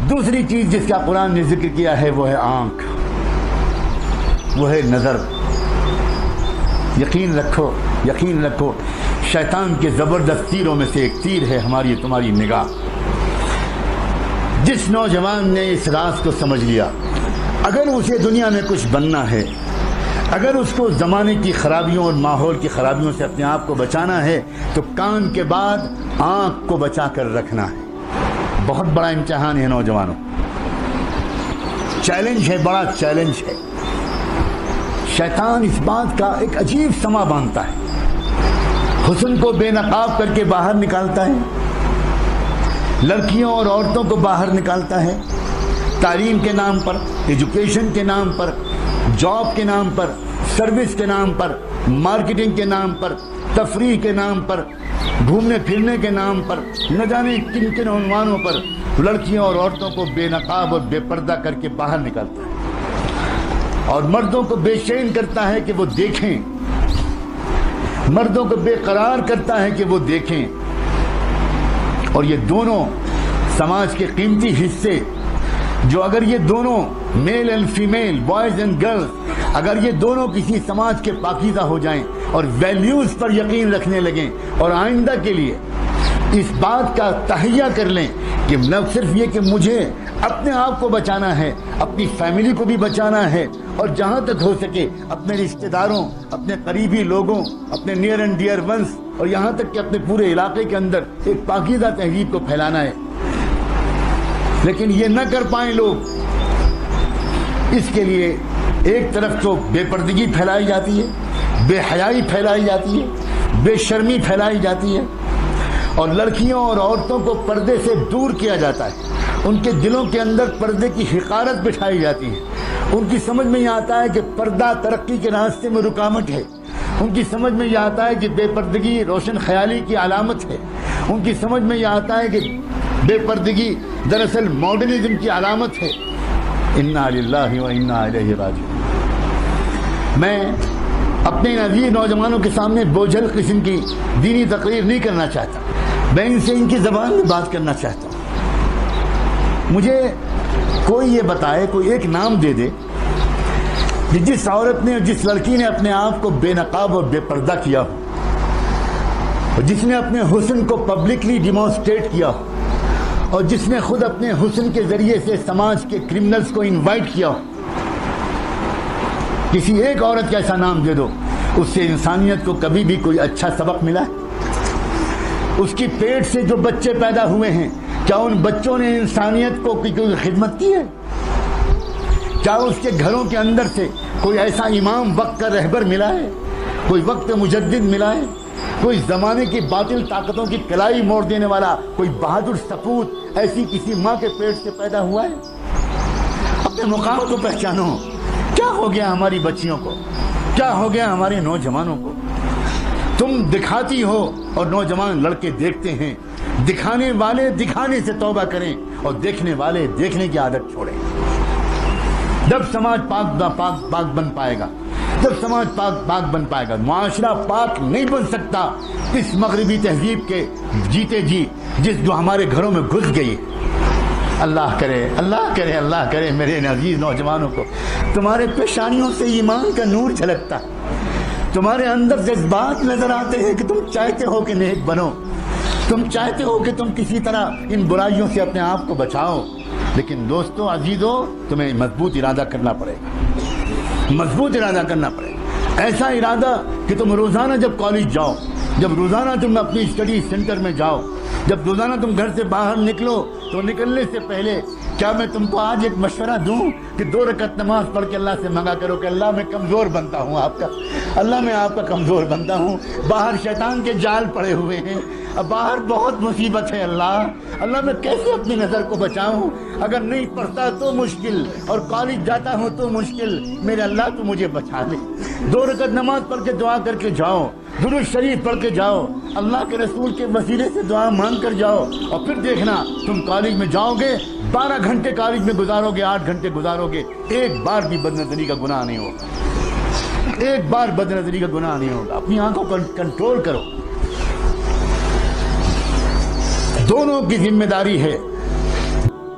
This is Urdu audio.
دوسری چیز جس کا قرآن نے ذکر کیا ہے وہ ہے آنکھ، وہ ہے نظر۔ یقین رکھو شیطان کے زبردست تیروں میں سے ایک تیر ہے ہماری تمہاری نگاہ۔ جس نوجوان نے اس راز کو سمجھ لیا، اگر اسے دنیا میں کچھ بننا ہے، اگر اس کو زمانے کی خرابیوں اور ماحول کی خرابیوں سے اپنے آپ کو بچانا ہے، تو کان کے بعد آنکھ کو بچا کر رکھنا ہے۔ بہت بڑا امتحان ہے نوجوانوں، چیلنج ہے، بڑا چیلنج ہے۔ شیطان اس بات کا ایک عجیب سما باندھتا ہے، حسن کو بے نقاب کر کے باہر نکالتا ہے، لڑکیوں اور عورتوں کو باہر نکالتا ہے، تعلیم کے نام پر، ایجوکیشن کے نام پر، جاب کے نام پر، سروس کے نام پر، مارکیٹنگ کے نام پر، تفریح کے نام پر، گھومنے پھرنے کے نام پر، نہ جانے کن کن عنوانوں پر لڑکیوں اور عورتوں کو بے نقاب اور بے پردہ کر کے باہر نکالتا ہے، اور مردوں کو بے چین کرتا ہے کہ وہ دیکھیں، مردوں کو بے قرار کرتا ہے کہ وہ دیکھیں۔ اور یہ دونوں سماج کے قیمتی حصے، جو اگر یہ دونوں male and female, boys and girls, اگر یہ دونوں کسی سماج کے پاکیزہ ہو جائیں اور ویلیوز پر یقین رکھنے لگیں اور آئندہ کے لیے اس بات کا تہیہ کر لیں کہ نہ صرف یہ کہ مجھے اپنے آپ کو بچانا ہے، اپنی فیملی کو بھی بچانا ہے، اور جہاں تک ہو سکے اپنے رشتہ داروں، اپنے قریبی لوگوں، اپنے نیئر اینڈ ڈیئر ونس، اور یہاں تک کہ اپنے پورے علاقے کے اندر ایک پاکیزہ تہذیب کو پھیلانا ہے، لیکن یہ نہ کر پائیں لوگ، اس کے لیے ایک طرف تو بے پردگی پھیلائی جاتی ہے، بے حیائی پھیلائی جاتی ہے، بے شرمی پھیلائی جاتی ہے، اور لڑکیوں اور عورتوں کو پردے سے دور کیا جاتا ہے، ان کے دلوں کے اندر پردے کی حقارت بٹھائی جاتی ہے، ان کی سمجھ میں یہ آتا ہے کہ پردہ ترقی کے راستے میں رکاوٹ ہے، ان کی سمجھ میں یہ آتا ہے کہ بے پردگی روشن خیالی کی علامت ہے، ان کی سمجھ میں یہ آتا ہے کہ بے پردگی دراصل ماڈرنزم کی علامت ہے۔ انا للہ و انا الیہ راجعون۔ میں اپنے ان عزیز نوجوانوں کے سامنے بوجھل قسم کی دینی تقریر نہیں کرنا چاہتا، میں ان سے ان کی زبان میں بات کرنا چاہتا ہوں۔ مجھے کوئی یہ بتائے، کوئی ایک نام دے دے کہ جس عورت نے، جس لڑکی نے اپنے آپ کو بے نقاب اور بے پردہ کیا ہو، اور جس نے اپنے حسن کو پبلکلی ڈیمانسٹریٹ کیا ہو، اور جس نے خود اپنے حسن کے ذریعے سے سماج کے کرمنلز کو انوائٹ کیا ہو، کسی ایک عورت کا ایسا نام دے دو، اس سے انسانیت کو کبھی بھی کوئی اچھا سبق ملا ہے؟ اس کی پیٹ سے جو بچے پیدا ہوئے ہیں، کیا ان بچوں نے انسانیت کو کوئی خدمت کی ہے؟ کیا اس کے گھروں کے اندر سے کوئی ایسا امام وقت کا رہبر ملا ہے، کوئی وقت مجدد ملا ہے، کوئی زمانے کی باطل طاقتوں کی کلائی موڑ دینے والا کوئی بہادر سپوت ایسی کسی ماں کے پیٹ سے پیدا ہوا ہے؟ اپنے مقام کو پہچانو۔ کیا ہو گیا ہماری بچیوں کو، کیا ہو گیا ہمارے نوجوانوں کو؟ تم دکھاتی ہو اور نوجوان لڑکے دیکھتے ہیں، دکھانے والے دکھانے سے توبہ کریں اور دیکھنے والے دیکھنے کی عادت چھوڑیں۔ جب سماج پاک بن پائے گا، جب سماج پاک بن پائے گا، معاشرہ پاک نہیں بن سکتا اس مغربی تہذیب کے جیتے جی جو ہمارے گھروں میں گھس گئی۔ اللہ کرے اللہ کرے اللہ کرے میرے عزیز نوجوانوں کو تمہارے پیشانیوں سے ایمان کا نور جھلکتا، تمہارے اندر جذبات نظر آتے ہیں کہ تم چاہتے ہو کہ نیک بنو، تم چاہتے ہو کہ تم کسی طرح ان برائیوں سے اپنے آپ کو بچاؤ، لیکن دوستو عزیزو تمہیں مضبوط ارادہ کرنا پڑے گا، مضبوط ارادہ کرنا پڑے گا، ایسا ارادہ کہ تم روزانہ جب کالج جاؤ، جب روزانہ تم اپنی اسٹڈی سینٹر میں جاؤ، جب روزانہ تم گھر سے باہر نکلو تو نکلنے سے پہلے کیا میں تم کو آج ایک مشورہ دوں کہ 2 رکعت نماز پڑھ کے اللہ سے مانگا کرو کہ اللہ میں کمزور بنتا ہوں آپ کا، اللہ میں آپ کا کمزور بنتا ہوں، باہر شیطان کے جال پڑے ہوئے ہیں، اب باہر بہت مصیبت ہے، اللہ میں کیسے اپنی نظر کو بچاؤں، اگر نہیں پڑھتا تو مشکل اور کالج جاتا ہوں تو مشکل، میرے اللہ تو مجھے بچا لے۔ 2 رکعت نماز پڑھ کے دعا کر کے جاؤ، درود شریف پڑھ کے جاؤ، اللہ کے رسول کے وسیلے سے دعا مانگ کر جاؤ، اور پھر دیکھنا تم کالج میں جاؤ گے، 12 گھنٹے کالج میں گزارو گے، 8 گھنٹے گزارو گے، ایک بار بھی بدنظری کا گناہ نہیں ہوگا، ایک بار بدنظری کا گناہ نہیں ہوگا۔ اپنی آنکھوں کو کنٹرول کرو، دونوں کی ذمہ داری ہے